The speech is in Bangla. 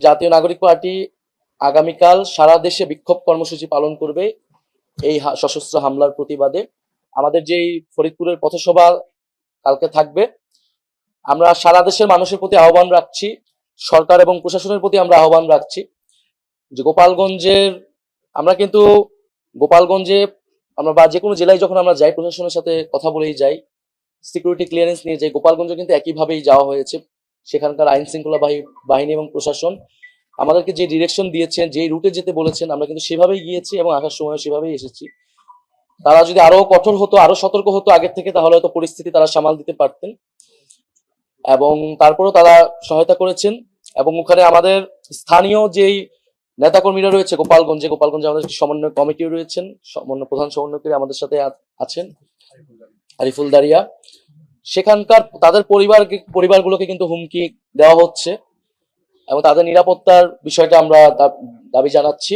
জাতীয় নাগরিক পার্টি আগামীকাল সারা দেশে বিক্ষোভ কর্মসূচি পালন করবে এই সশস্ত্র হামলার প্রতিবাদে। আমাদের যেই ফরিদপুরের পথসভা কালকে থাকবে, আমরা সারা দেশের মানুষের প্রতি আহ্বান রাখছি, সরকার এবং প্রশাসনের প্রতি আমরা আহ্বান রাখছি যে আমরা কিন্তু গোপালগঞ্জে আমরা বা যে কোনো জেলায় যখন আমরা যাই, প্রশাসনের সাথে কথা বলেই যাই, সিকিউরিটি ক্লিয়ারেন্স নিয়ে যাই। গোপালগঞ্জে কিন্তু একইভাবেই যাওয়া হয়েছে। সেখানকার আইন শৃঙ্খলা বাহিনী এবং প্রশাসন আমাদেরকে যে ডিরেকশন দিয়েছেন, যে রুটে যেতে বলেছেন, আমরা কিন্তু সেভাবেই গিয়েছি এবং আসার সময় সেভাবেই এসেছি। তারা যদি আরো কঠোর হতো, আরো সতর্ক হতো আগের থেকে, তাহলে হয়তো পরিস্থিতি তারা সামাল দিতে পারতেন। এবং তারপরেও তারা সহায়তা করেছেন। এবং ওখানে আমাদের স্থানীয় যেই নেতাকর্মীরা রয়েছে গোপালগঞ্জে আমাদের সমন্বয় কমিটিও রয়েছেন, প্রধান সমন্বয়কারী আমাদের সাথে আছেন আরিফুল দারিয়া। সেখানকার তাদের পরিবারগুলোকে কিন্তু হুমকি দেওয়া হচ্ছে এবং তাদের নিরাপত্তার বিষয়টা আমরা দাবি জানাচ্ছি।